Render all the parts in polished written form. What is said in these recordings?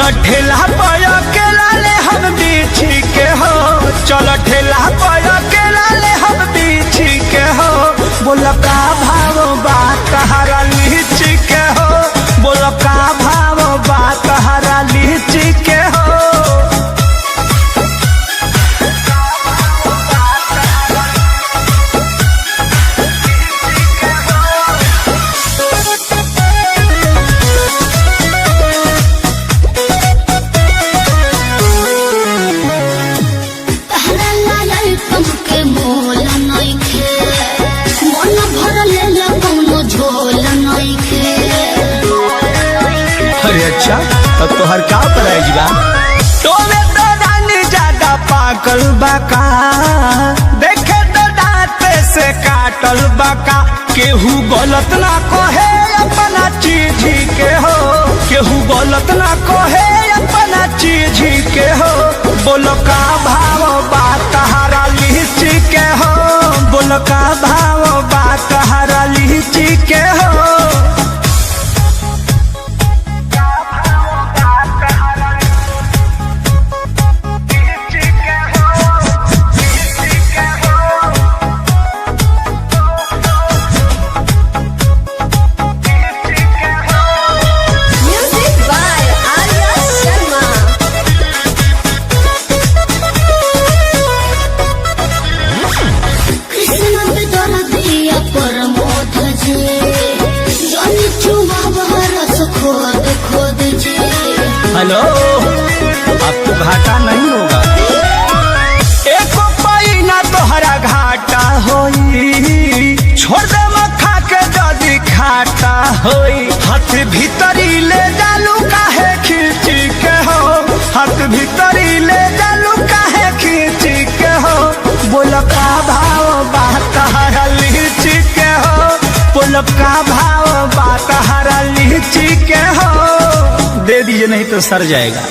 चलो ठेला पर अकेला ले हम बीछी के हो, चलो ठेला पर अकेला ले हम बीछी के हो। बोलो का भाव बा तहरा लीची के हो, बोलो का भाव बा तहरा लीची के हो। अच्छा तब तो हर का प्राइज बा तोमे तो रानी ज्यादा पागल बाका, देखे तो दांत से काटल बाका। केहू गलत ना कहे अपना चीज के हो, केहू गलत ना कहे अपना चीज के हो। बोलो का भाव बा तहरा लीची के हो, बोलो का भाव बा तहरा लीची के हो। हेलो, आपको घाटा नहीं होगा, एको पाई ना तोहरा घाटा होई। छोड़ दे मखा के जदी खाटा होई। हाथ भीतरी ले जालू काहे खींची के हो, हाथ भीतरी ले जालू काहे खींची के हो। बोलो का भाव बा तहरा लीची के हो, बोलो का भाव बा तहरा लीची के हो। दे दीजिए नहीं तो सर जाएगा।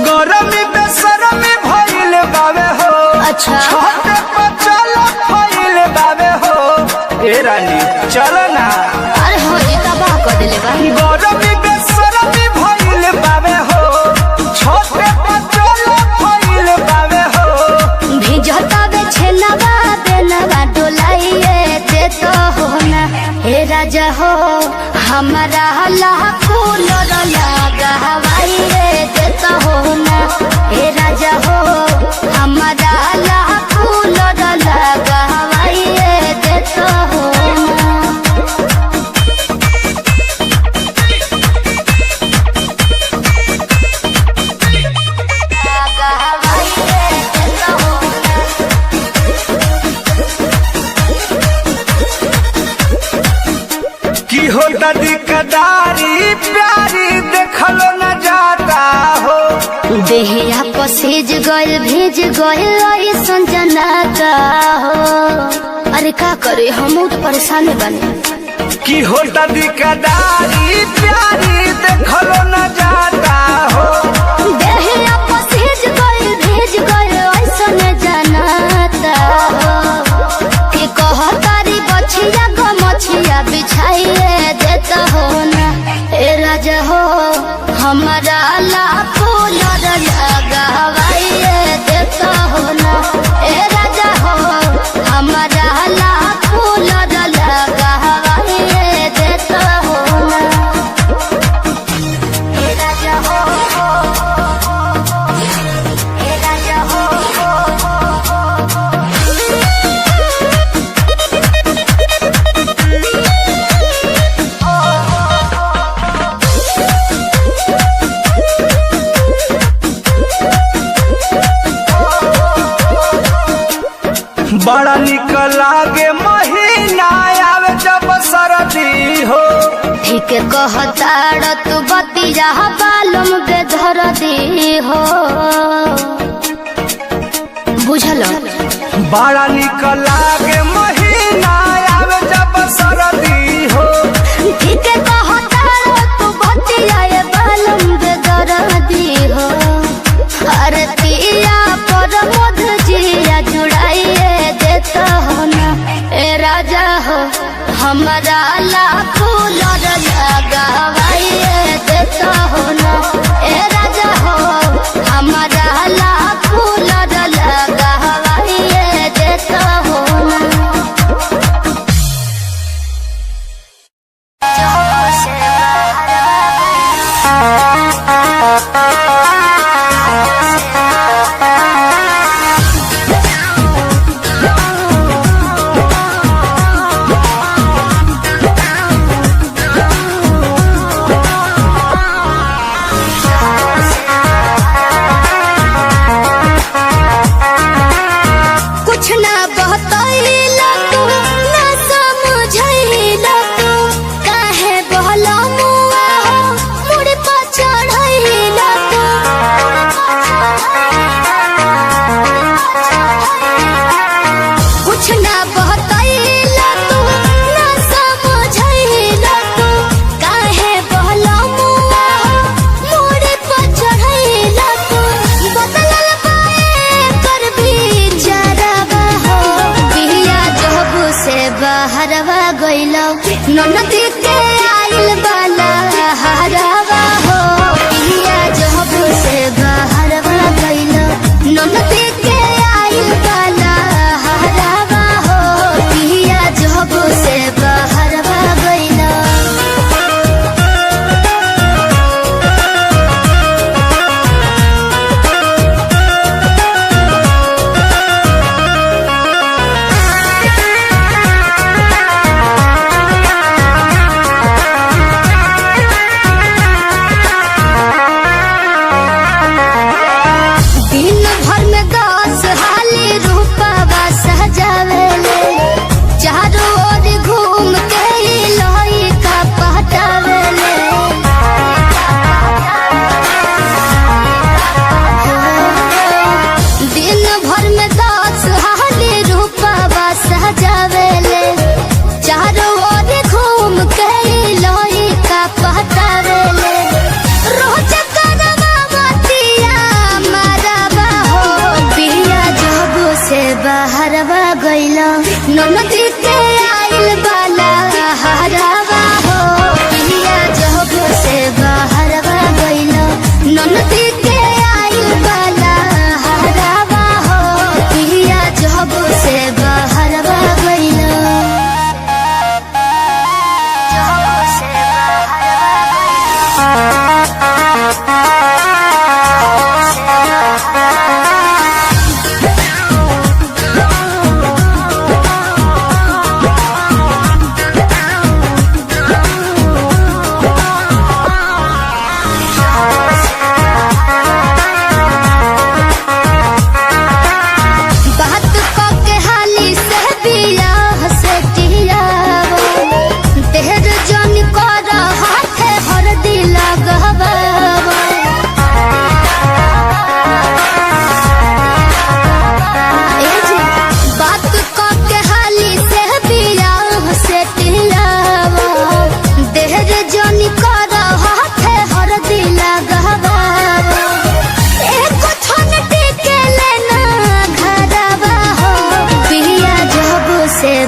गरमी बेसरमी भइल बावे हो, अच्छा छोटे पचल भइल बावे हो। ए रानी चलो ना, अरे हो ये का बा कर देले बा। गरमी बेसरमी भइल बावे हो, छोटे पचल भइल बावे हो। भिजता बे छेनवा बेनवा डोलाइए दे तो हो ना। हे राजा हो हमारा लाखों लगा हवाइए दे तो हो ना। हे राजा हो हमारा लाखों लगा हवाइए दे तो हो ना। की हो दादी कदारी प्यारी देखलो न जाता हो। देहिया पसेज गइल भेज गइल ऐसन जनाता हो। अरे का करे हम तो परेशान बने। की हो दादी कदारी प्यारी देखलो न जाता हो। देहिया पसेज गइल भेज गइल ऐसन जनाता हो। के कहतारी बछिया ग मछिया बिछाइए देता हो ना। ए राजा हो हमारा लाखों लगा हवाइए देता हो ना। ए राजा हो हमारा लाखों लगा हवाइए देता हो ना। ए राजा हो, ए राजा हो। बड़ा निक लागे महीना आवे जब सरदी हो। ठीक कहताड़ तू बतिया बालम बेधर दी हो। बुझल बड़ा निक लागे महीना आवे जब सर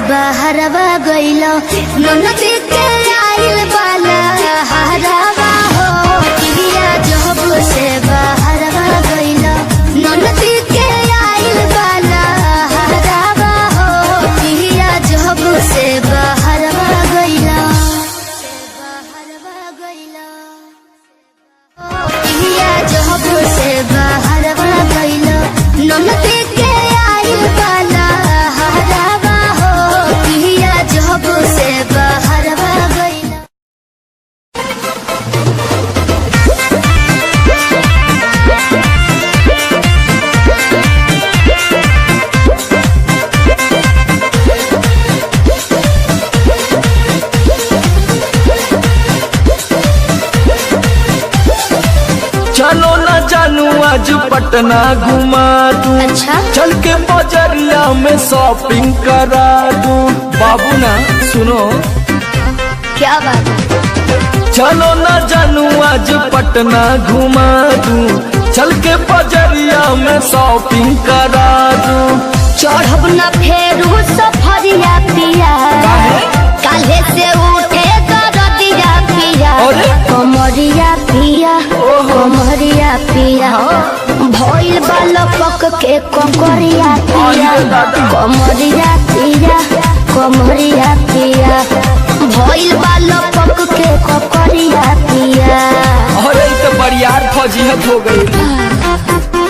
बहरवा गइलो ननद के आइल बाला हरवा हो पिया जब से बहरवा गइलो ननद के आइल बाला हरवा हो पिया जब से बहरवा गइलो पिया जब से बहरवा गइलो ननद के आइल बाला हरवा जब से बहरवा गइला। चलो ना जानू आज पटना घुमा दूं। अच्छा? चल के बजरिया में शॉपिंग करा दूं। बाबू ना सुनो क्या बात है? चलो ना जानू आज पटना घुमा दूं। चल के बजरिया में शॉपिंग करा दूं। चढ़ब न फेरू सफरिया पिया काले से उठे दरदिया पिया कमरिया पिया कमरिया पिया भइल बालपक के ककरिया पिया कमरिया पिया कमरिया पिया भइल बालपक के ककरिया पिया। अरे तो बरियार फजीहत हो गई।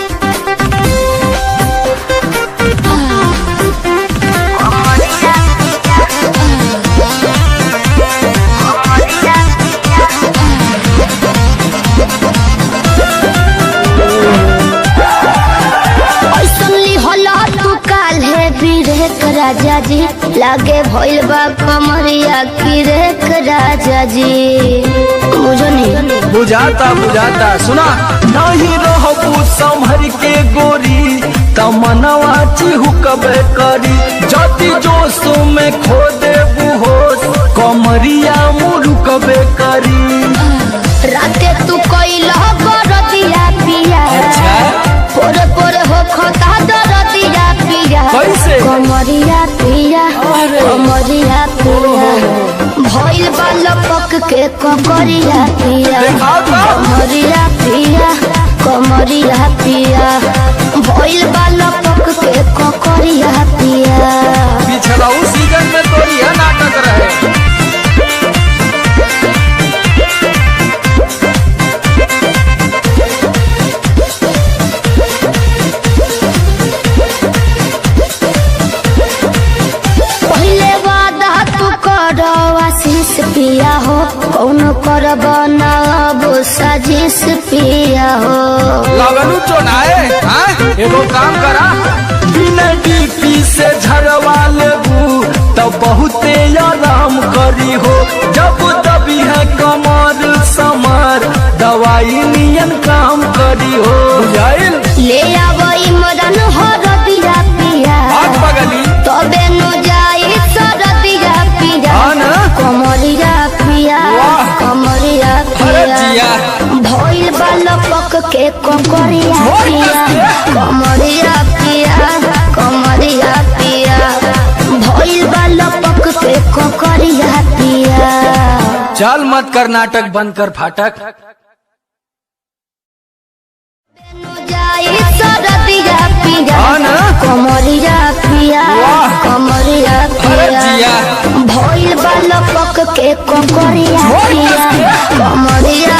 राजा जी लागे भइल बा कमरिया किरेक राजा जी बुझो नहीं बुझाता बुझाता सुना नहीं रहबू संभर के गोरी तमनवा चिहुकबे करी जति जोश में खो देबू होश कमरिया मुरुकबे करी। राते तू कइला गरदिया पिया पोरे पोरे हो खता दरदिया पिया कैसे कमरिया पिया कमरिया पिया भइल बालपक के ककरिया पिया कमरिया पिया कमरिया पिया भइल बालपक के ककरिया पिया। पिछला उस सीजन में तो यह नाटक रहे। पिया हो कौन करब नाब साजिश पिया हो लगनू चोनाए एगो काम करा बिना डीपी से झरवा लेबू तो बहुते आराम करी हो जब दबी है कमर समर दवाई नियन काम करी हो बुझाइल ले आवई मदन हो रबिया पिया बगली तबे नो जाई सरदिया पिया कमरिया पिया कमरिया पिया भइल बालपक के ककरिया पिया कमरिया पिया कमरिया पिया भइल बालपक के ककरिया पिया। चल मत कर नाटक बंद कर फाटक सरदिया पिया कमरिया पिया कमरिया पिया भइल बालपक के ककरिया पिया कमरिया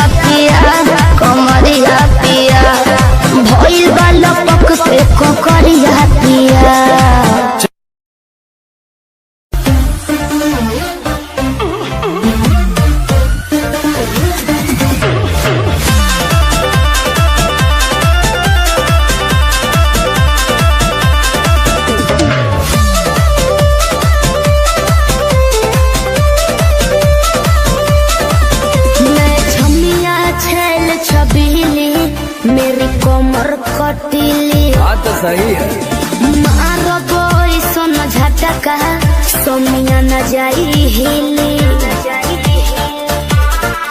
कटिली। बात तो सही है। मारो बोई सोन झटका सोमिया न जाई हिली।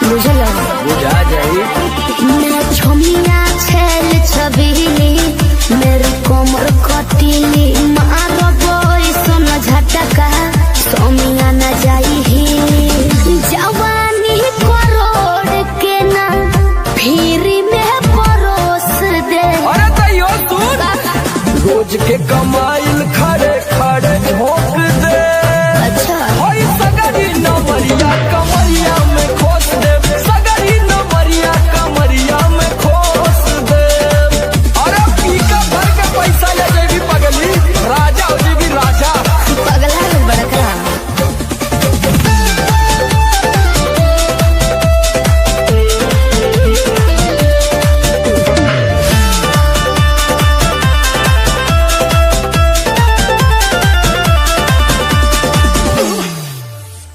बुझल बुझा जाई। मैं छोमिया छेल छबीली मेरी कोमर कटिली। मारो बोई सोन झटका सोमिया न जाई हिली। जवानी करोड़ के ना फिरी में परोस दे। अरे तैयो सुन रोज के कमाइल खड़े खड़े झोंक दे। अच्छा होई सगरी नमरिया कमरिया में खोस दे। सगरी नमरिया कमरिया में खोस दे। अरे पीका भर के पैसा ले जेबी पगली राजा हो जेबी राजा। पगला है बड़का।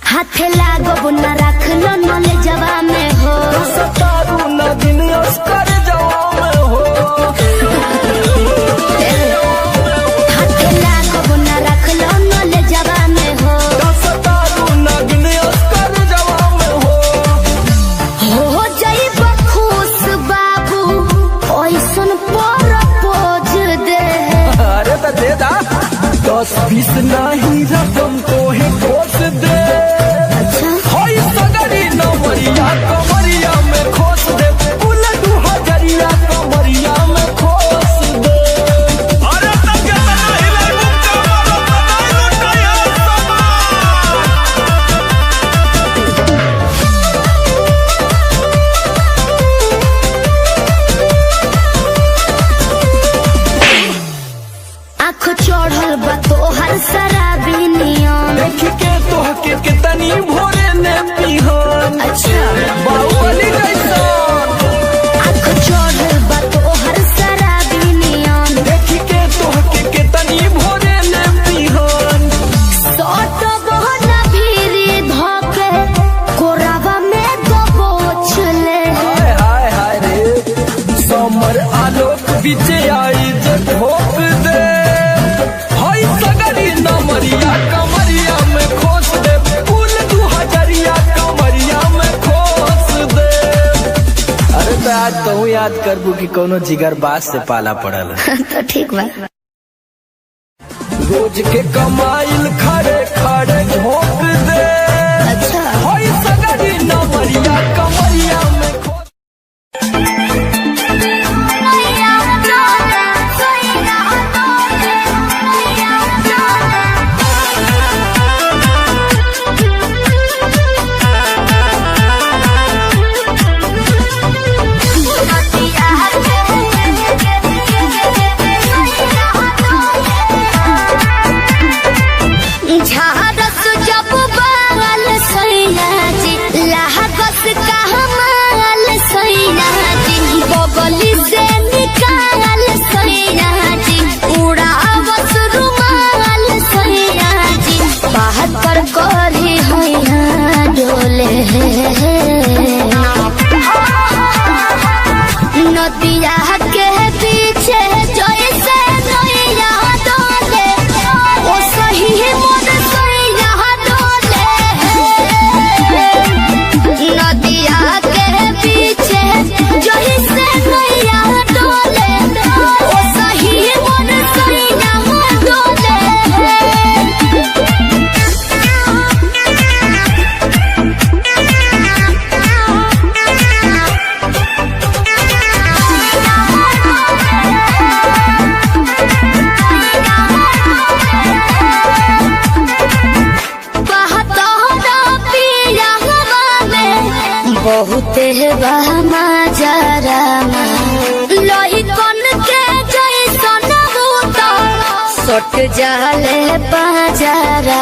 हाथे लागो न रख लो नले जवा में हो। सतारू न दिन अस्कर जवा में हो। हाथे लागो न रख लो नले जवा में हो। सतारू न दिन अस्कर जवा में हो जाई बखुश बाबू ओइसन प्रपोज दे। अरे तो दे दा 10-20 नहीं रकम तो है खोस दे। अच्छा होई सगरी नमरिया कमरिया में खोस दे। उलटू हजरिया कमरिया में खोस दे। अरे तब के तना हिलाई मुक्का मारो तना लुटाया आँख चढ़ल बा तोहर शराबी नियम। देख के तोह के कितनी भोरे ने पिहन। अच्छा बाहुबली जैसन आँख चढ़ल बा तोहर शराबी नियम। देख के तोह के कितनी भोरे ने पिहन। सट बहना भीरी धोके कोरावा में दबोच ले। हाय हाय हाय रे समर आलोक बीचे आई जे ठोक दे। हाय सगरी नमरिया कमरिया में खोस दे। फूल 2000 कमरिया में खोस दे। अरे तो आज तो याद करबू कि कोनो जिगर बास से पाला पड़ल। तो ठीक बा। रोज के कमाइल खड़े खड़े झोंक दे। अच्छा हाय सगरी नमरिया कमरिया में खोस झारस जब बाल सैया जी लागस कहमाल सैया जी। बगली से निकाल सैया जी उड़ावस रुमाल सैया जी। बाहर पर करी हैया डोले नदिया के पीछे जैसे नैया डोले ओ सही मन सैया डोले। नदिया के पीछे जैसे नैया डोले ओ सही मन सैया डोले। बहुते बहमा जरा लोही कन के जैसन होता सट जाले बाजारा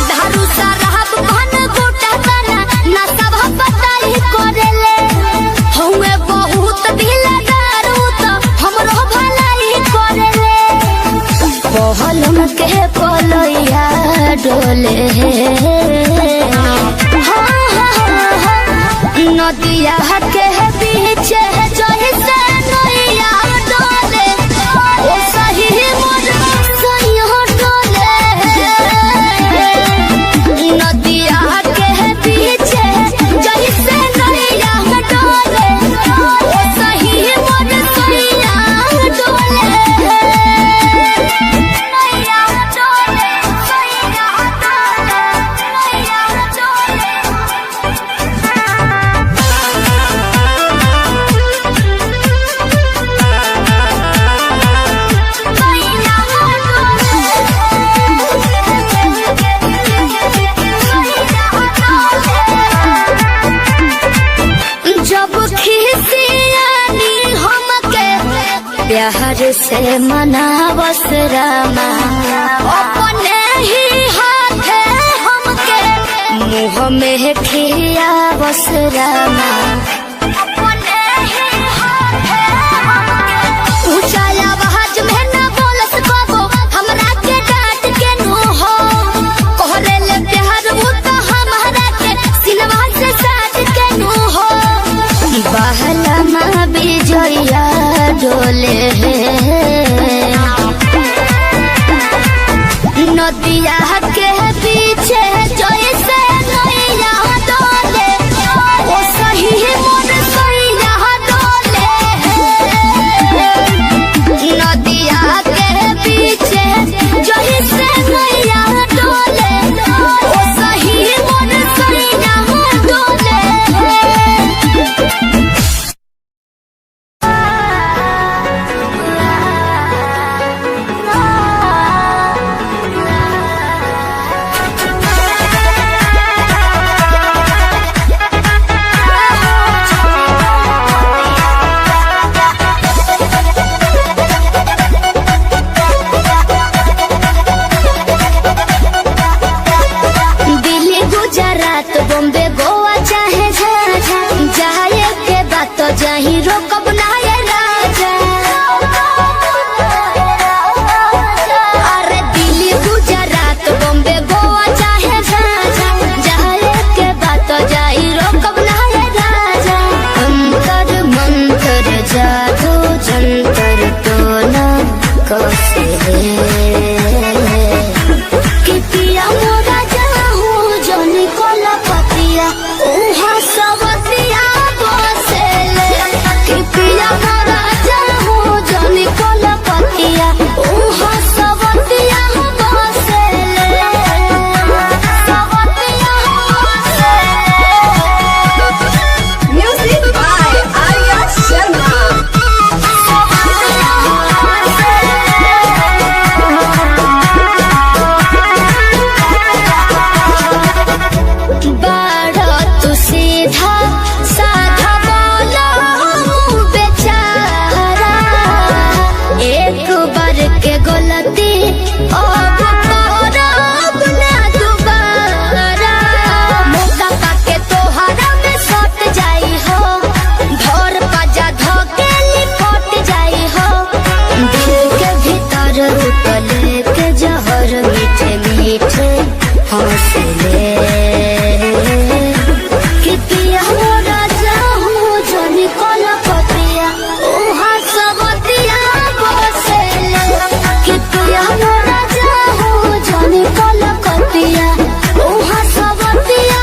धारू साहब भन गोटा तना ना सब बताई करेले हमें बहुत ढीला दारू तो हमरो भलाई करेले पहलम के पलैया डोले नदिया के पीछे जैसे नैया डोले ओ सही मोर सैया डोले नदिया के पीछे जैसे नैया डोले ओ सही मोर सैया डोले नैया डोले सैया डोले नैया डोले जब खिसियानी हमके प्यार से मनावस रामा अपने ही हाथे हमके मुँह में खियावस रामा अपने ही हाथे हमके ऊंचा आवाज में ना बोलस बाबो हमरा के डांट के नु हो कोहरे ले प्यार वो तो हमारा के सिलवा से साथ के नु हो बहला माँ बिजया डोले नदिया के पीछे जैसे नैया डोले ओ सही मोर सैया डोले नदिया के पीछे जैसे नैया डोले ओ सही मोर सैया डोले दिल्ली गुजरात बॉम्बे गोवा चाहे झाझा जाए के बात तो जाही रोकब ना ये राजा अरे दिल्ली गुजरात बॉम्बे गोवा चाहे झाझा जाए के बात तो जाही रोकब ना ये राजा अंतर मंतर जादू जंतर तो ना कसे कि पिया मोरा जाहू जनी कोला पतिया उहा सबतिया बसेले कि पिया मोरा जाहू जनी कोला पतिया उहा सबतिया बसेले सबतिया बसेले म्यूजिक बाय आर्या शर्मा बाड़ा तू सीधा साधा बोला हूँ बेचारा एक बार के गलती अब करब ना दोबारा मौका पाके तोहरा में सट जाई हो धर पाजा धके लिपट जाई हो दिल के भीतर उतले के जहर मीठे मीठे हौसले कि पिया मोरा जाहू जनी कोला पतिया उहा सबतिया बसेले कि पिया मोरा जाहू जनी कोला पतिया उहा सबतिया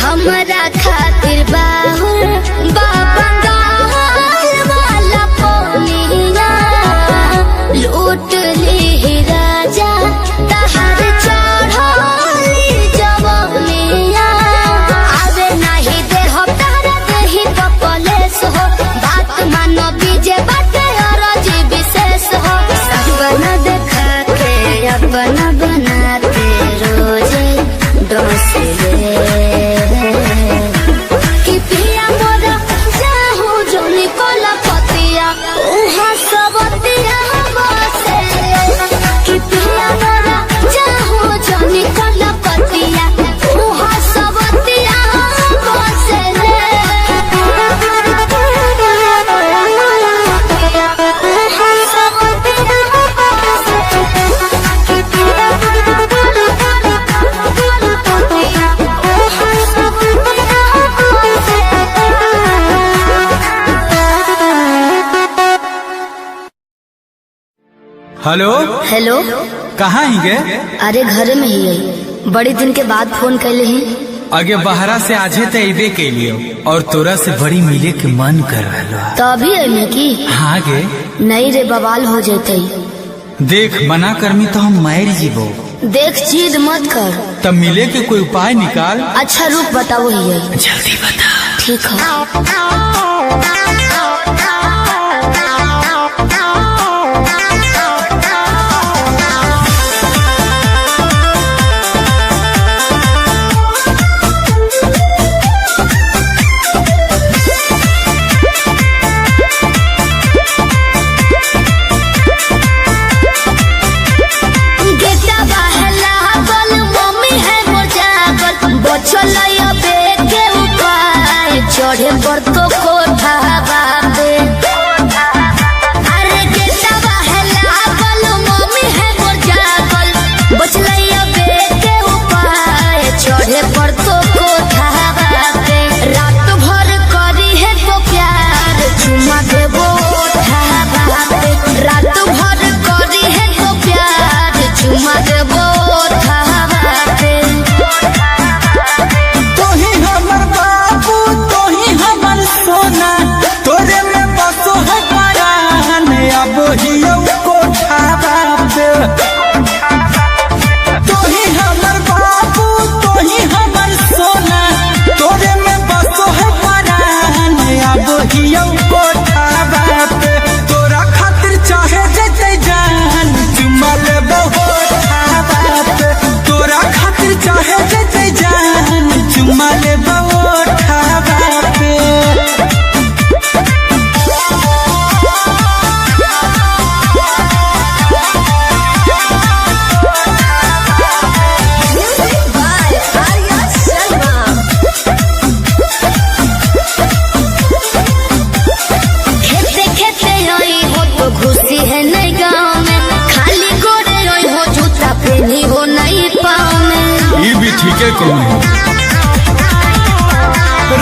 हमरा खातिर बाहुर बाबंगाल वाला पोनिया लूट ली राजा तहर चढ़ली जवनिया आवे नहीं दे हो तारा देही कपलेस हो बात मानो बीजे बाटे अरजी विशेष हो सपना देखा के अपना बनाते रोजे डोसले हेलो हेलो। कहाँ ही गे? अरे घरे में ही है, बड़ी दिन के बाद फोन कैले ही। आगे बहरा से आजे तो अबे के लिए और तोरा से बड़ी मिले के मन कर रहा। तो अभी है की? हाँ गे। नहीं रे, बवाल हो जाते। देख मना करमी तो हम मार जीवो। देख जिद मत कर। तब मिले के कोई उपाय निकाल। अच्छा रुक बताओ ही है। जल्दी बता। ठीक है। चढ़े पर तो कोठा बाबे, अरे गेटा बहला बल मम्मी है मोर जागल, बचलैया बेटे उपाय चढ़े पर तो कोठा बाबे। रात भर करी है तो प्यार चुमा देबो ओठा बाबे, रात भर करी है तो प्यार चुमा देबो ओठा बाबे। तोरे में बसो है परान अब हियो कोठा बाबे। तोही हमर बाबू तोही हमर सोना, तोरे में बसो है परान अब हियो कोठा बाबे। तोरा खातिर चाहे जते जान चुमा लेबो ओठा बाबे, तोरा खातिर चाहे जते जान चुमा लेबो ओठा बाबे। घुसी है नहीं गाँव में, खाली गोड़े रोई हो जूता पहनी हो नहीं पाँव में। ये भी ठीक है कौन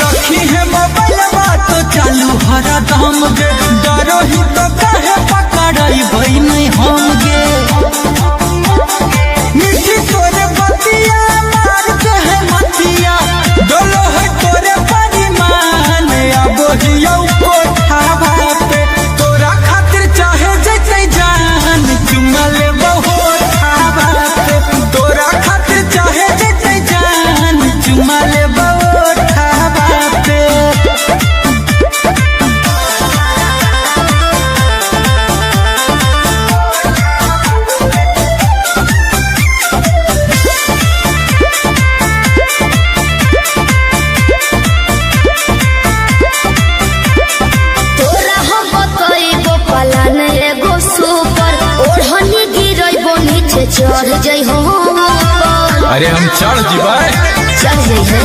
रखी है मोबाइल बात तो चालू हरा दम गे, डरो ही तो कहे पकड़ाई भाई नहीं हम गे। मिठी तोरे बतिया मार के है मतिया, डोलो है तोरे परिमान अब हियो कोठा बाबे। तोरा खातिर चाहे जते जान चुमा लेबो ओठा बाबे, तोरा खातिर चाहे जते जान चुमा लेबो ओठा बाबे। तोरा हम बतइबो पलान एगो सुपर, ओढ़नी गिरइबो नीचे चढ़ जइ हो ऊपर। अरे हम चढ़ जीवाए, चढ़ जइ है।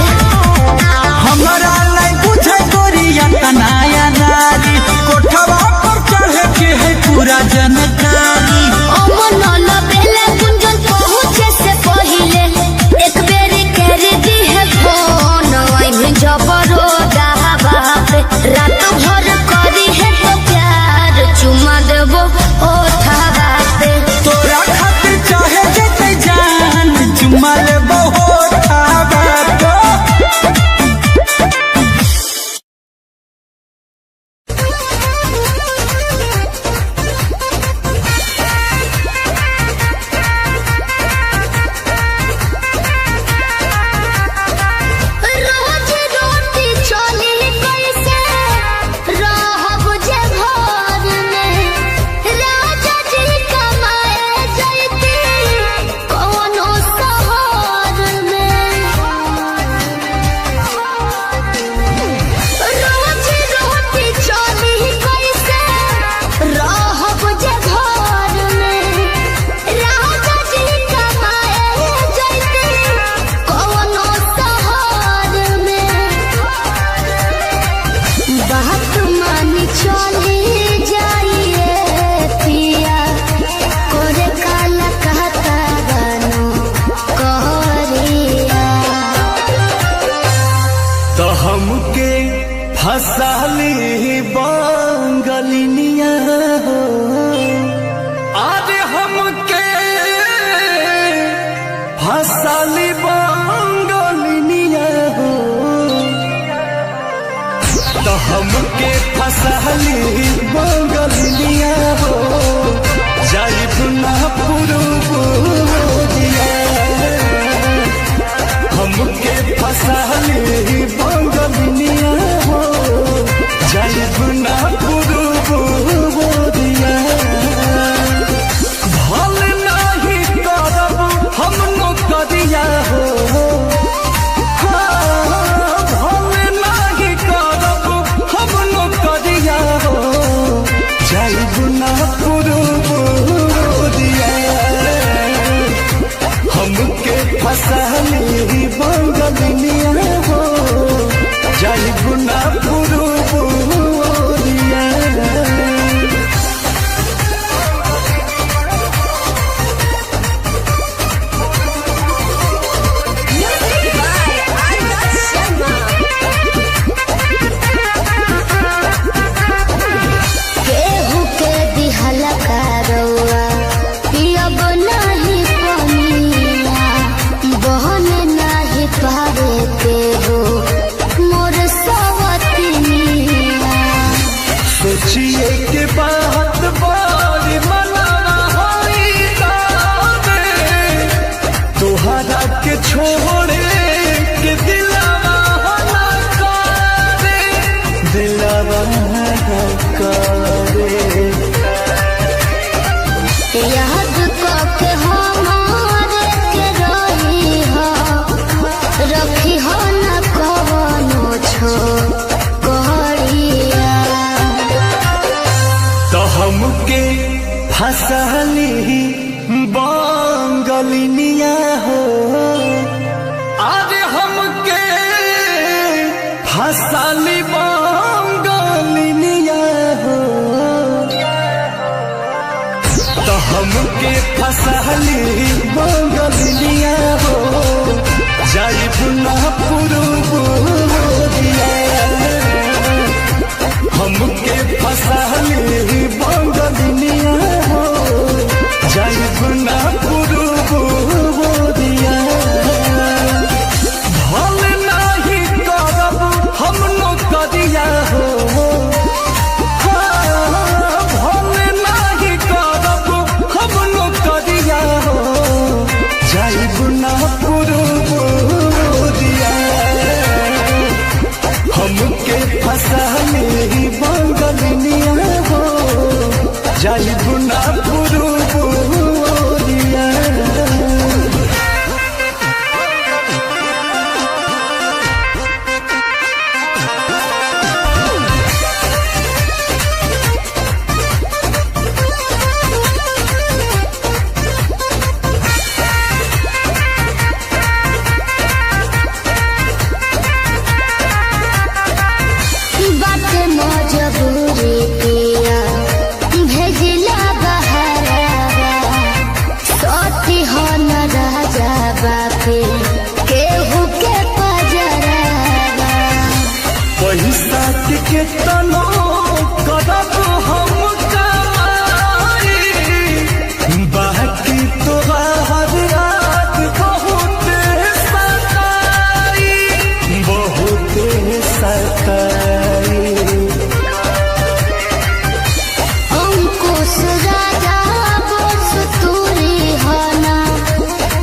हमारा नहीं बुझे गोरिया तनाया नारी, कोठवा पर चढ़े के है पूरा जनकारी। अमन लबेले गुंजन पहुँचे से पहिले एक बेरी कर दी है फोन, वही जबरो दावा पे रात भर करी है तो प्यार चुमा देबो ओठा बाबे। तोरा खातिर चाहे जते जान चुमा लेबो ओठा बाबे। रोज रोटी चली कैसे रहब जे घर में, राजा जी कमाए जैती कौनो शहर में। रोज रोटी चली कैसे रहब जे घर में, राजा जी कमाए जैती कौनो शहर में। बात मानी चली जाइए पिया, कोरे काला कहता बनो कहरिया। तो हमके फसाली बांगलिनिया हो, आदे हो तो हमके फसली बंगलिया हो जाइब ना पुरुबुदिया हमके फसली बंगलिया हो जाइब ना पुरुबुदिया भल नहीं करब हम नौकरिया हो हमके फसली बंगलिया हो जाइब ना पुरुबुदिया केहू के दिहल करौआ पियब नहीं पनिया बहन नहीं पारे के हो मोर सवतिनिया सोचिए के बात बारी मनाना होई तारे तोहरा के छोड़े के दिलावा होला करे दिलावा करे याद करके हमारे के रही हो रखी हो न कवनो छो कहरिया तो हमके फसली बंगलिया हो आज हमके फसली बंगलिया हो तो हमके फसली बंगलिया हो जाइब ना पुरुबुदिया हमके फसली बंगलिया हो जाइब ना पुरुबुदिया भल नहीं करब हम नौकरिया हो भल नहीं करब हम नौकरिया हो जाइब ना पुरुबुदिया हमके फसली बंगलिया हो जाइब ना पुरुबुदिया बात मजबूरी पिया भेजिला बहरावा सती हो न राजा बापे केहू के पजरावा पैसा के तनो करब हम कमाई बाकी तोहार याद बहुत सताई अंकुश राजा बस तूरी हना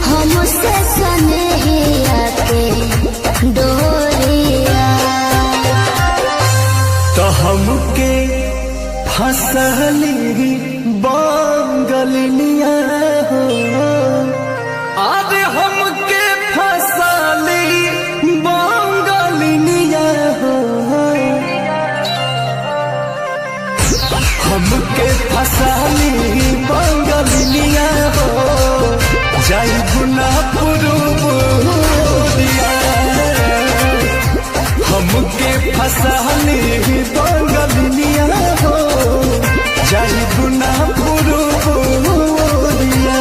हमसे सनेहिया के डोरिया तो हमके फसली बंगलिया हो आज हमके फसली बंगलिया हो हमके फसली बंगलिया हो जाइब ना पुरुबुदिया हमके फसली बंगलिया हो जाइब ना पुरुबुदिया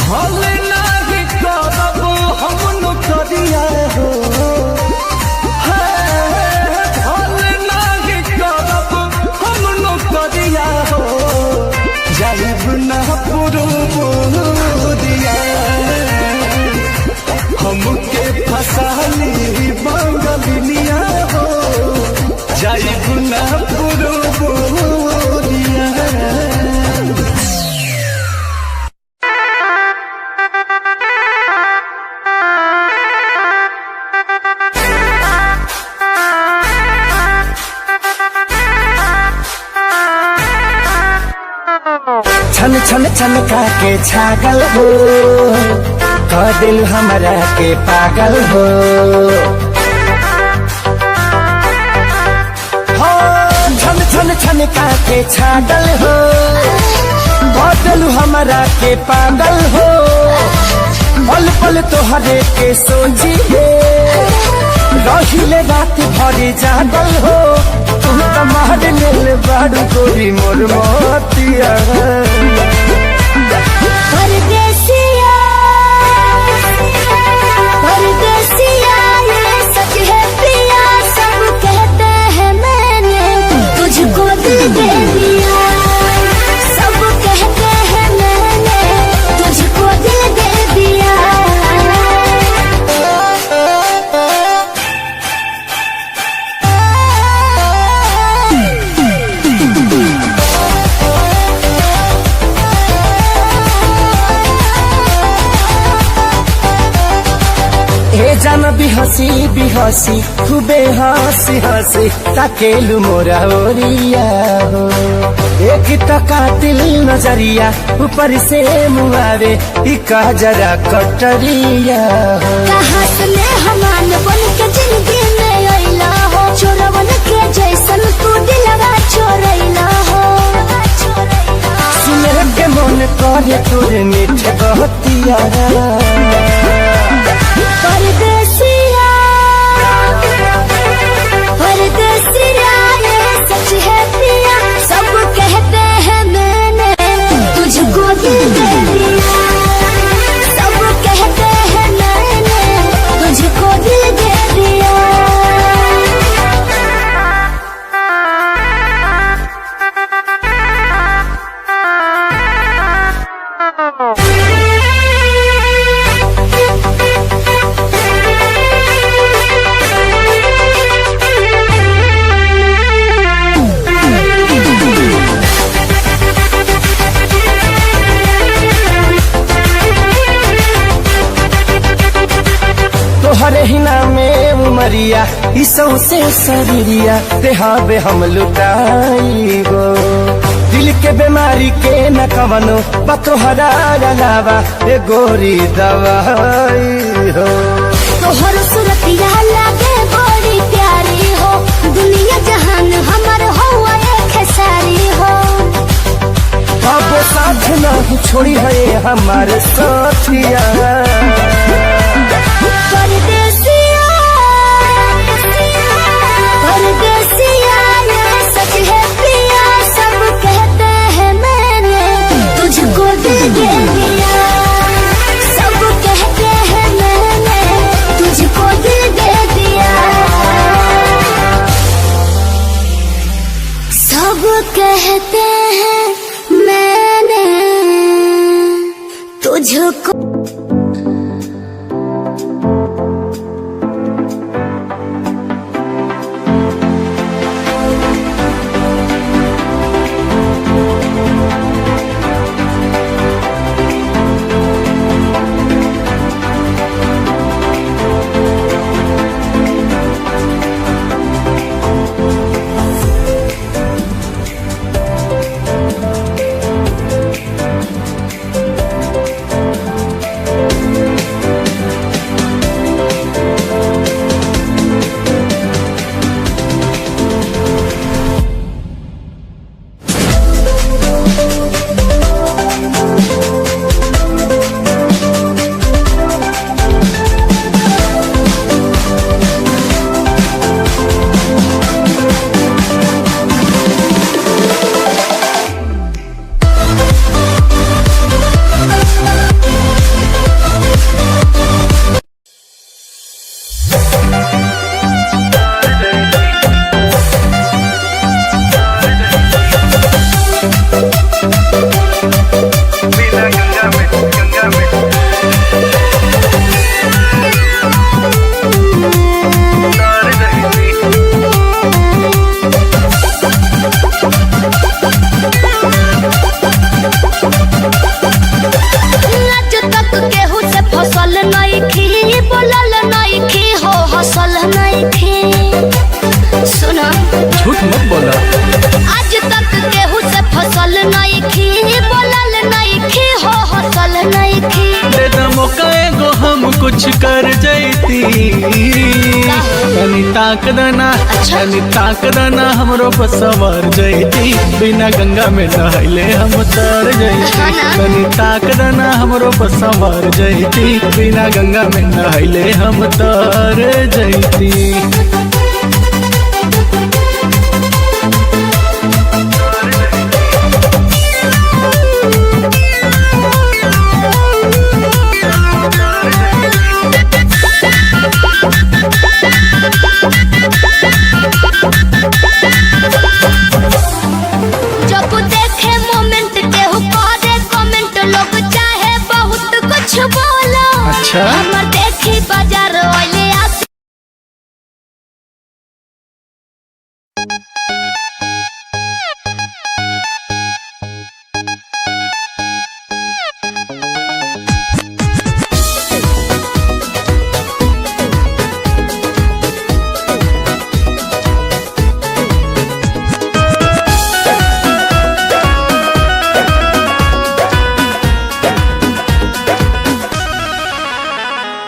भल नहीं करब हम नौकरिया हो भल नहीं करब हम नौकरिया हो जाइब ना पुरुबुदिया हमके फसली बंगलिया छन छन छनका के छागल हो, कह दिल हमरा के पागल हो। छन छन छनका के छागल हो, कह दिल हमरा के पागल हो। पल पल तोहरे के सोचिए, रहिले रात भरी जागल हो। तुम तो मार लेल बाड़ू गोरी मोर मोतिया। परदेसिया परदेसिया ये सच है पिया, सब कहते हैं मैंने तुझको दिल दे दिया। सब कहते हैं मैंने तुझको दिल दे दिया। जान बिहसी खूबे हंसी हंसी ताकेलु मोरा ओरिया हो। एक तो कातिल नजरिया ऊपर से मुआवे इका जरा कटरिया हो। कहाँ से हमान बन के जिंदगी में अइला हो, चोरवन के जैसन तू दिलवा चोरैला हो। सुने के मन करे तोरे मीठे बहतिया। परदेसिया परदेसिया ये सच है पिया, सब कहते हैं मैंने तुझको दिल दे दिया। सब कहते हैं मैंने तुझको दिल दे दिया। तोहरे ही नामे उमरिया इसौ से शरीरिया देहाबे हम लुटाई गो। दिल के बीमारी के न कवनो बतोहरा अलावा ए गोरी दवाई हो। तोहर सूरतिया लागे बड़ी प्यारी हो, दुनिया जहान हमर हुआ एक सारी हो। अब साथ नहीं छोड़ी है हमारे साथिया। परदेसिया परदेसिया ये सच है पिया, सब कहते हैं मैंने तुझको दिल दे दिया। सब कहते हैं मैंने तुझको दिल दे दिया। सब कहते हैं मैंने तुझको। कुछ कर जैती। तनी ताक दना तनी ताक दना हमरो पर सवार जैती। बिना गंगा में नहले हम तर जैती। तनी ताक दना हमरो पर सवार जैती। बिना गंगा में नहले हम तर जैती। जब देखे मोमेंट केहू करे कमेंट लोग चाहे बहुत कुछ बोलो। अच्छा हमर देखी बाजार वाले आस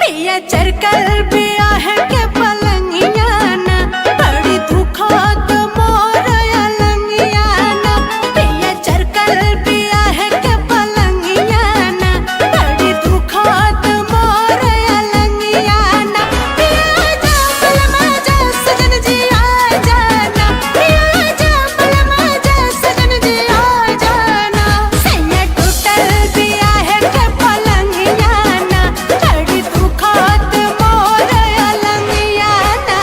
पिया चरकल पिया है के पलंगियाना बड़ी दुखात मोर अलंगियाना। पिया चरकल पिया है के पलंगियाना बड़ी दुखात मोर अलंगियाना। पिया जामल मजा सजन जी आ जाना। पिया जामल मजा सजन जी आ जाना। सैया टूटल पिया है के पलंगियाना बड़ी दुखात मोर अलंगियाना।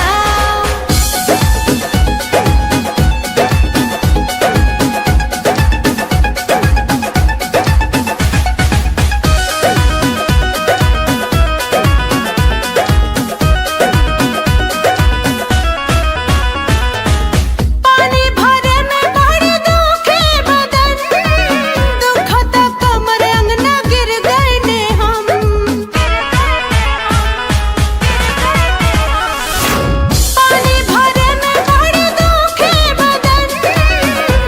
पानी भरे में बड़ी दुखे बदन दुखत कमर अंगना गिर गए हम। पानी भरे में बड़ी दुखे बदन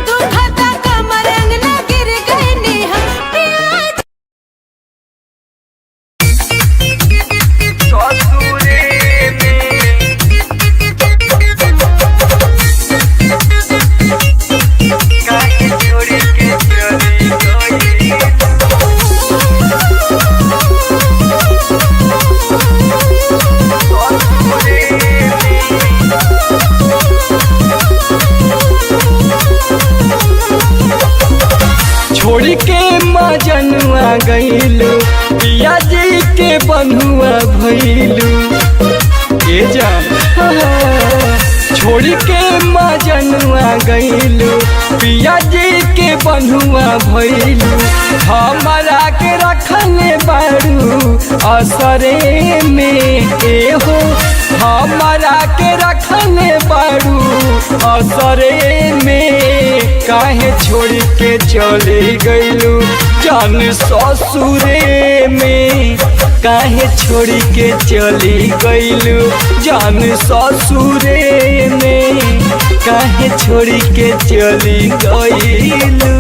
दुखत कमर अंगना गिर गए हम। पिया छोड़ी के मजनुआ गईलू पिया जी के बनुआ भइलू। ए जान छोड़ी के मजनुआ गईलू पिया जी के बनुआ भइलू। हमारा के रखले बारू असरे में ए हो। हमारा के रखले बारू असरे में काहे छोड़ के चली गईलू जान ससुरे में। काहे छोड़ के चली गईलू जान ससुरे में। काहे छोड़ के चली गईलू।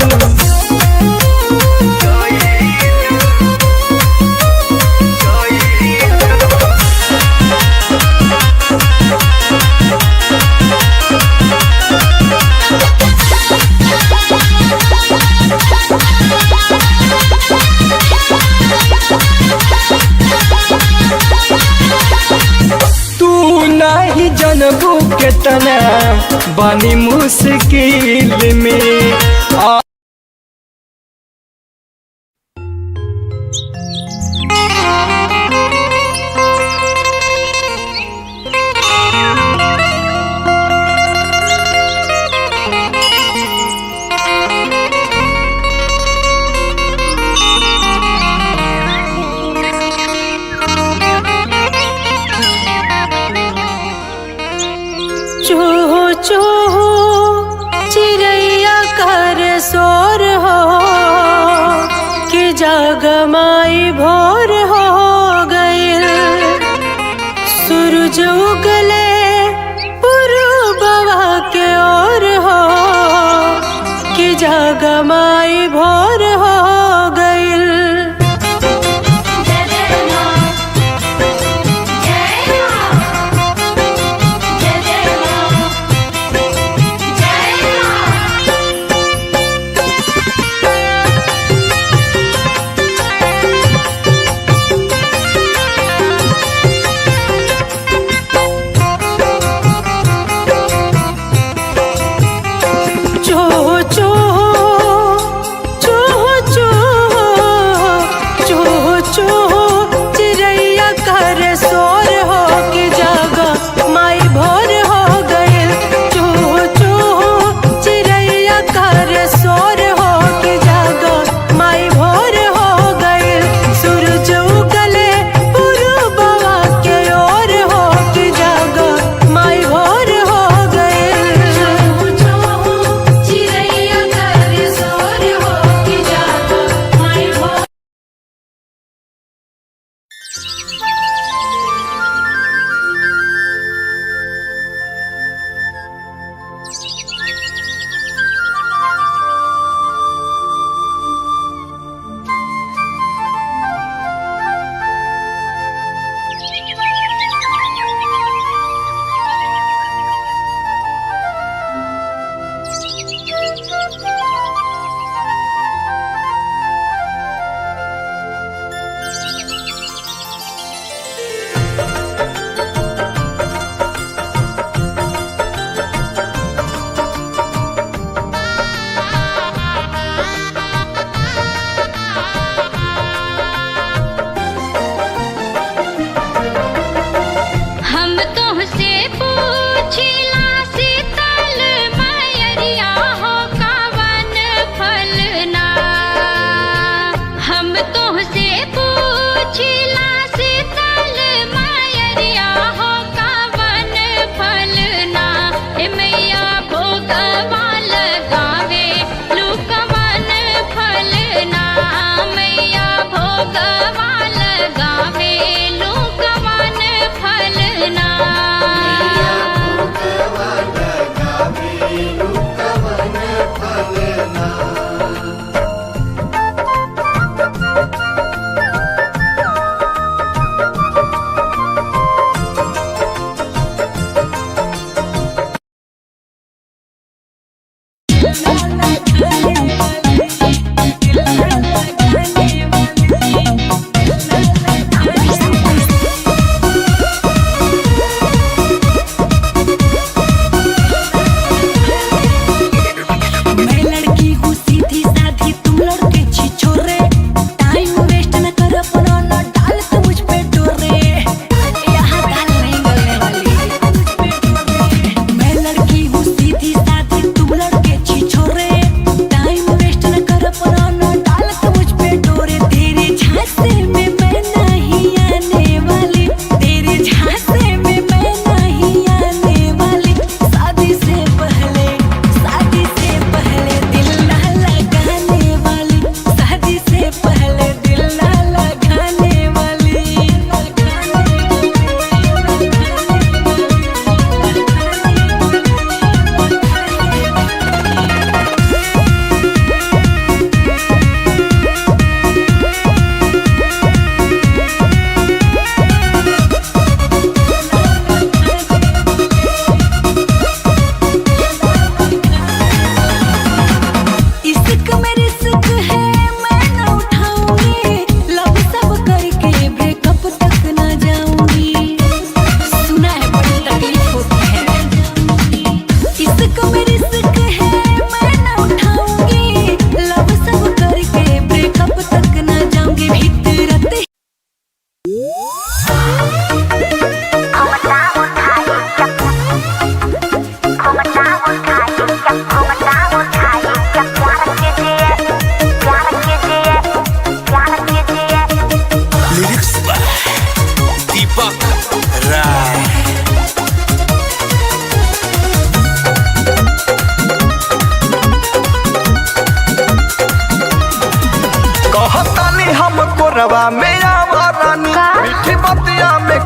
तू नहीं जनबू केतना बानी मुश्किल में। चूहू चूहू चिड़ैया कर शोर हो कि जगमाई भोर हो गइल। सूरज उगले पूर्ववा के ओर हो कि जगमाई भोर हो गइल।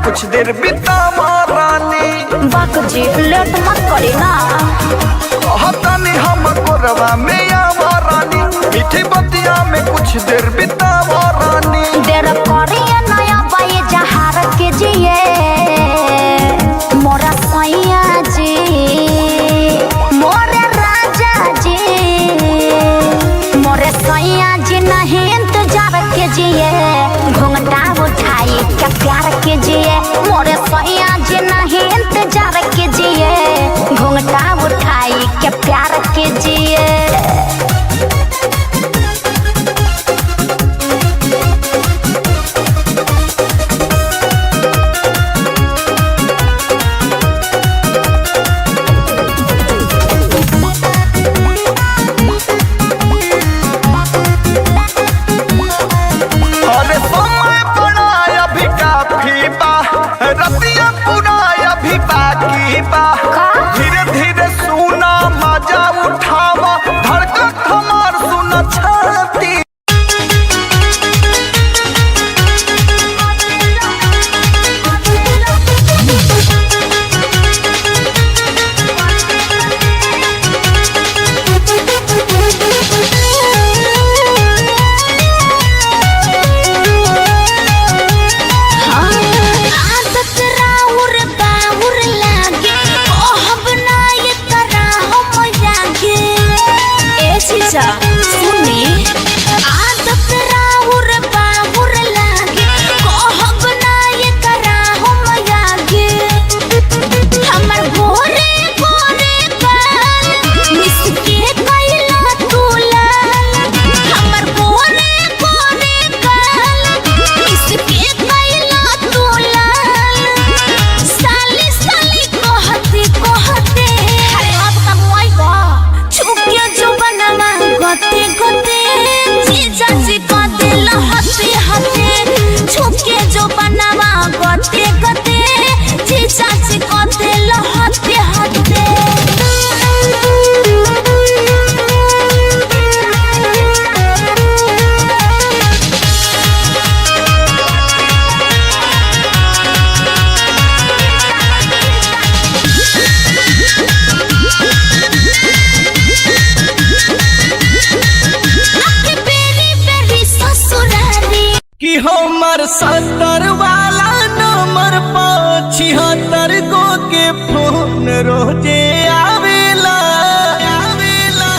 कुछ देर बितावा रानी। बाक जी लेट मत करी ना। कहतनी हम कोरवा में आवा रानी, मीठी बतिया में कुछ देर बितावा रानी। देर करिए नया बाई जहार के जिए मोरा सैया जी, मोरे राजा जी, मोरे सैया जी नहीं इंतजार के जिए, घूंघटा उठाई क्या प्यार के जिए। मोरे सैया जी नहीं इंतजार के जिए, घूंघटा उठाई क्या प्यार के जिए। अरे समय बड़ा अभी काफी बा, रतिया पूरा अभी बाकी बा। धीरे धीरे सुना मजा उठावा, धड़कन हमार सुना छाती। आदत राउर बाउर लागे, कहब ना ये करा हम जागे। ए सीसा सुनी, आदत राउर बाउर लागे, कहब ना ये करा हम जागे। हमर गोरे गोरे बाल मिसके कैला तू लाल, हमर गोरे गोरे बाल मिसके कैला तू लाल। साली साली कहते कहते अरे अब का मोई बा छुके जो बनवा गते गते जीजा जी का दिल हते हते। छुके जो बनवा गते गते जीजा जी का दिल हते हते। आके बेरी बेरी ससुरारी कि हमर 70 वाला नंबर पर 76 गो के फोन रोजे आवेला आवेला।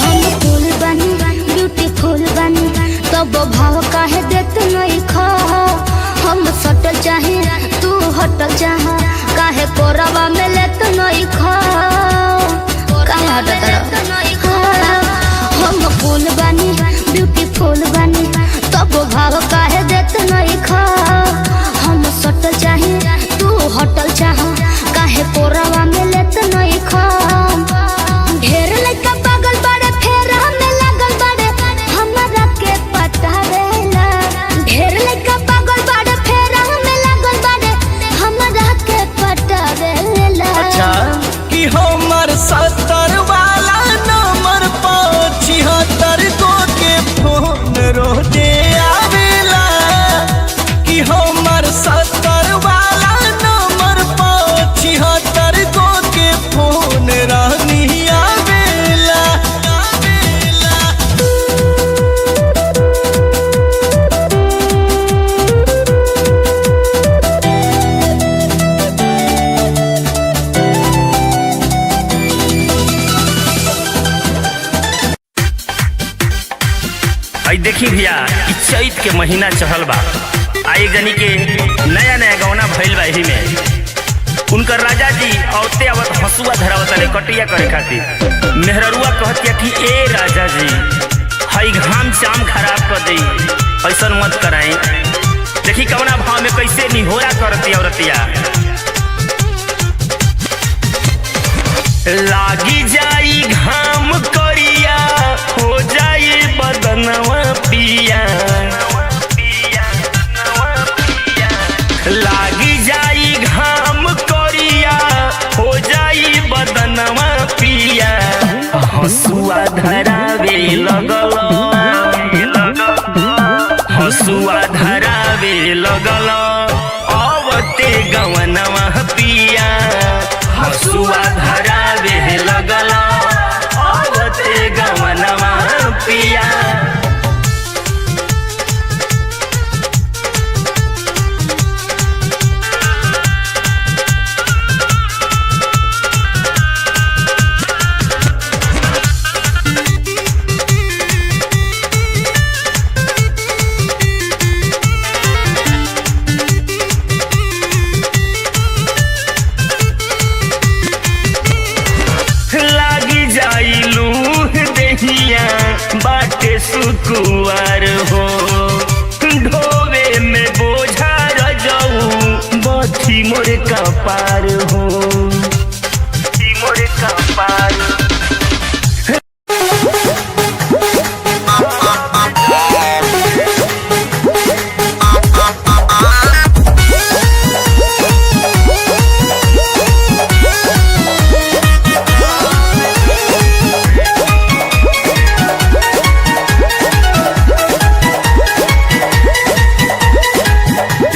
हम फूल बनी ब्यूटीफुल बनी, तब भाव काहे देत नहीं खा। हम सटल चाहे तू हटल चाह, काहे कोरवा में लेत नहीं खा। काहे हटत रह? हम फूल बनी ब्यूटीफुल बनी, तब भाव काहे देत नहीं खा। हम सटल चाहे तू हटल चाह, काहे कोरवा में लेत नहीं खा। ढेर लइका पागल बाड़े फेर हमें लागल बाड़े, हमरा के पटावेला। ढेर लइका पागल बाड़े फेर हमें लागल बाड़े, हमरा के पटावेला। अच्छा कि हमर 70 वाला नंबर पर 76 गो के फोन रोजे आवेला। कि हमर 70 वाला नंबर पर 76 गो के फोन रानी आवेला आवेला। आई देखी भैया इ चैत के महीना चढ़ल बा, आ एक जनी के नया नया गौना भइल बा। एही में उनकर राजा जी औते आवत हसुआ धरावत ले कटिया करे खातिर। मेहररुआ कहतिया कि ए राजा जी हई घाम चाम खराब कर दई, ऐसन मत कराई। देखी कवना भाव में कैसे निहोरा करती औरतिया। लागी जाई घाम करिया, हो जाई बदनवा पिया। लगल अवते गवनवा पिया हसुआ धरावे लगल अवते गवनवा पिया। बाटे सुकुआर हो ढोवे में बोझा रजऊ बथी मोर कपार हो मोर कपार।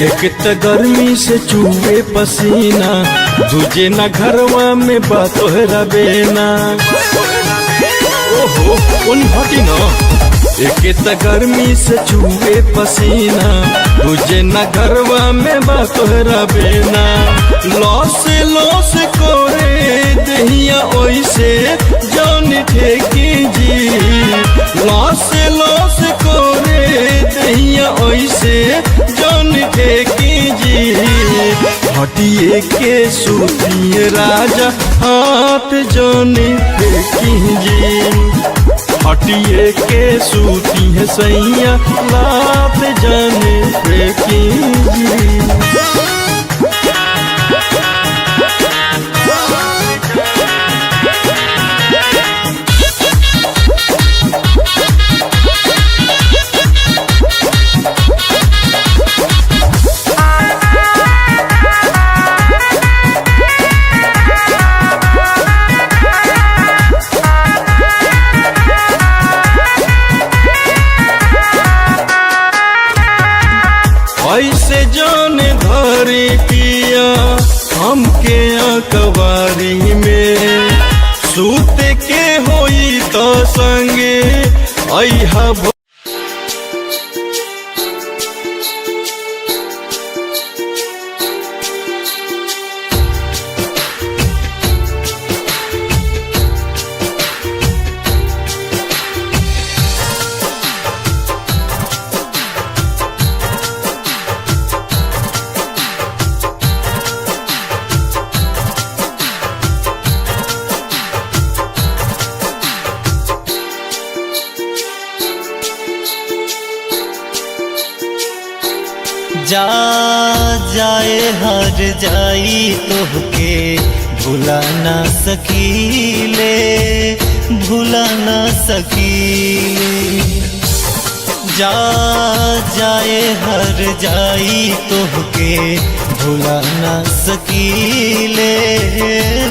एक त गर्मी से चूहे पसीना, दूजे ना घरवा में बातोहरा बेना। ओहो कौन हटी ना। एक त गर्मी से चूहे पसीना, दूजे ना घरवा में बातोहरा बेना। लॉस कोरे दहिया ओइसे जान ठेकी जी। लॉस कोरे दहिया ओइसे जान ठेकी जी। हटिए के सूतिए राजा हाथ जाने फेंकी जी। हटिए के सूती है सैया लात जाने फेंकी जी। ऐसे जान धरी पिया हमके अकबारी में। सूत के होई तो संगे अइहा। जा जाए हर जाई तोहके भुला ना सकीले, भुला ना सकीले। जा जाए हर जाई तोहके भुला ना सकीले,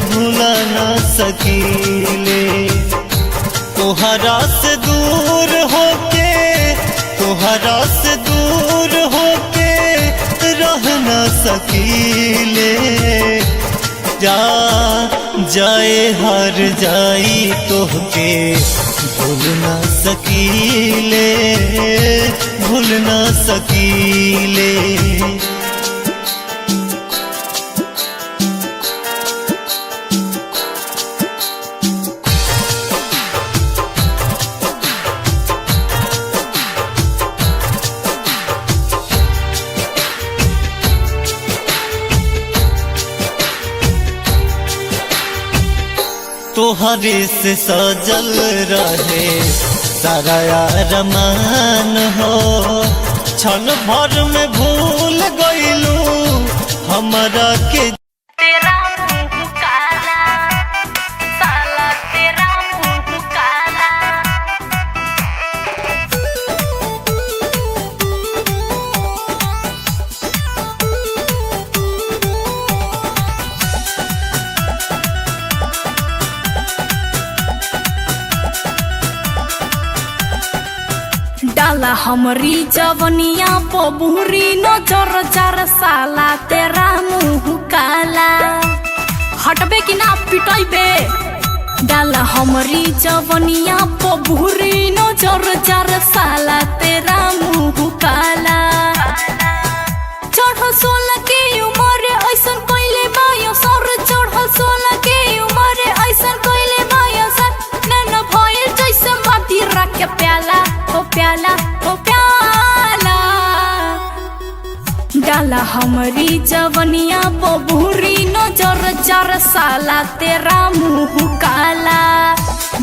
भुला ना सकीले। तोहरा से दूर होके, तोहरा से दूर होके रह ना सकीले। जा जाए हर जाई तोहके भूल ना सकीले, भूल ना सकीले। तोहरे से सजल रहे सारा अरमान हो। क्षण भर में भूल गइलू हमरा के। तेरा मुंह काला साला, तेरा मुंह काला। डाल डाला हमरी जवनिया पबुरी नजर जार साला तेरा मुँह काला हटबे कि ना पिटैबे डाला हमरी जवनिया पबुरी नजर जार साला तेरा मुँह काला चढ़ल 16 के उमर ऐसन कोइले बायो सर चढ़ल 16 के उमर ऐसन कोइले बायो सर नैन भइल जैसे माटी रख के प्याला ओ प्याला ओ प्याला डाला हमरी जवनिया बबूरी नजर जार साला तेरा मुँह काला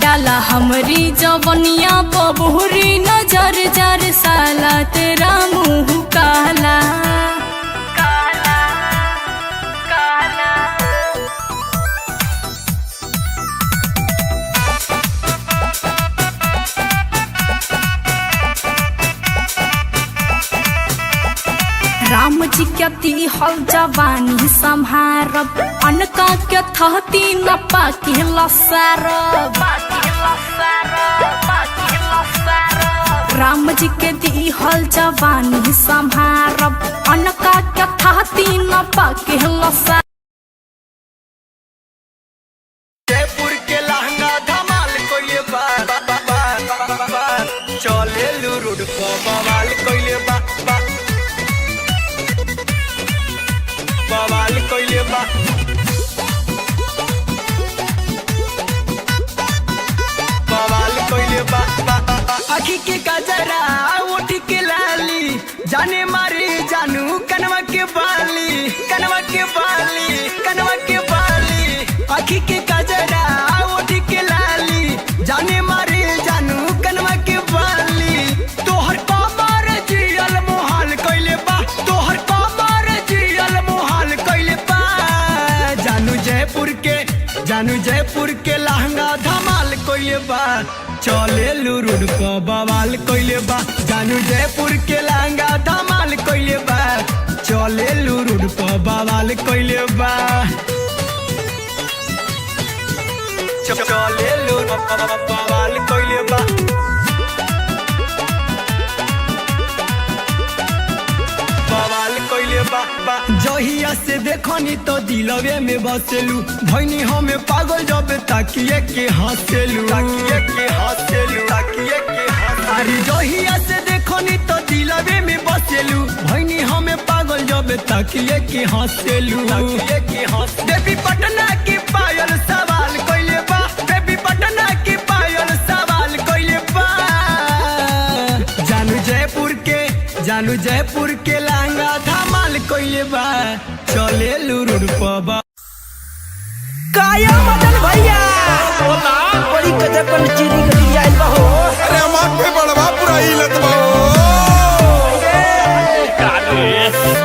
डाला हमरी जवनिया बबूरी नजर जार साला तेरा मुँह काला राम जी के दिहल जवानी संहारब अनका के थहती न पाकी लसारब राम जी के दिहल जवानी संहारब अनका के थहती न पाकी लसारब जयपुर के लहंगा धमाल कोइले बा चले लू रोड पर बवाल कोइले बा बवाल कोइले बा बवाल कोइले बा आखी के गजरा ओठी के लाली जाने मारे जानू कनवा के बाली कनवा के बाली कनवा के बाली आखी के गजरा ओठी के लाली जाने मारे जानू कनवा के बाली तोहर कमर जियल मोहाल कइले बा तोहर कमर जियल मोहाल कइले बा जानू जयपुर के लहंगा धमाल कइले बा चले लू रोड पर बवाल कइले बा जानू जयपुर के लहंगा धमाल कइले बा चले लू रोड पर बवाल कइले बा चले लू बवाल कइले बा बवाल कइले बा जहिया से देखनी तो दिलवे में बसेलू भैनी हमें पागल जब ताकिए के हंसेलू ताकिए के हंसेलू ताकिए के अरे जहिया से देखनी तो दिलवे में बसेलू भैनी हमें पागल जब ताकिए के हंसेलू ताकिए के हंस बेबी पटना की पायल सवाल कइले बा बेबी पटना की पायल सवाल कइले बा जानू जयपुर के लहंगा धमाल कइले बा चले लू रोड पर काया मदन भैया बोला बड़ी गजब चीनी गली आइल बा हो अरे माथे बड़वा पूरा हिलत बा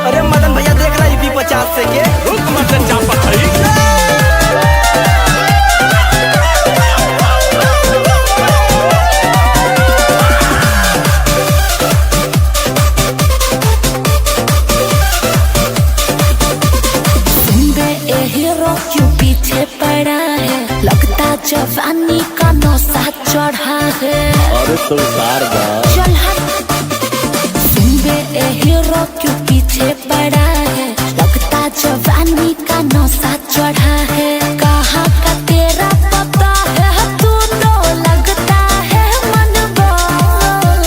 अरे मदन भैया देख रहा यूपी 50 से के रुक मदन चापा पड़ा है लगता जवानी का नशा चढ़ा है अरे तो चल सुनबे ए हीरो क्यों पीछे पड़ा है लगता जवानी का नशा चढ़ा है कहाँ का तेरा पता है तू तो लगता है मनबोर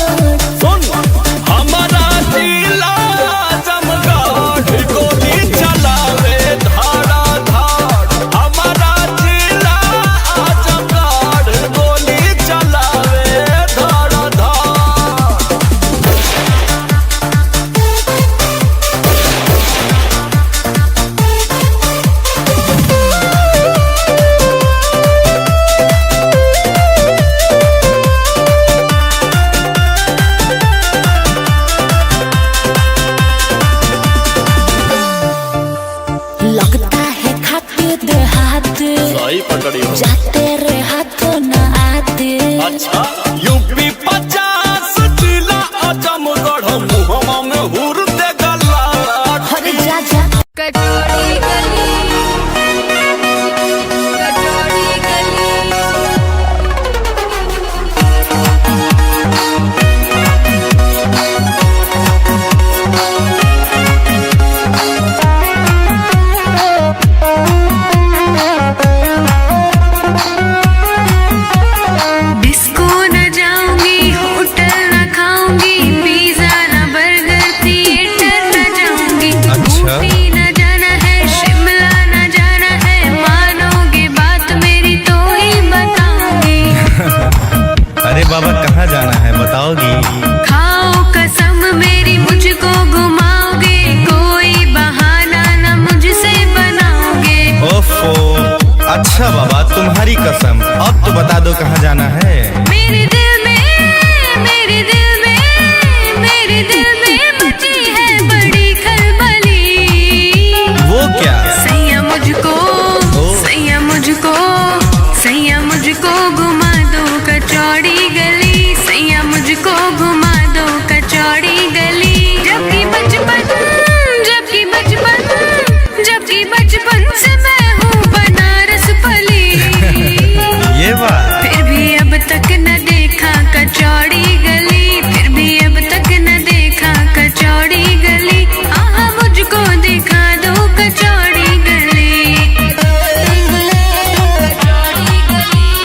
सुन हमारा जिला जमगढ़ गोली चलावे धारा जाते रे हाथों न आते अच्छा यूपी 50 जिला आजमगढ़ मुहम्मा में हुर दे गला अरे जा जा कटोरी गली अच्छा बाबा तुम्हारी कसम, अब तो बता दो कहाँ जाना है। मेरे दिल में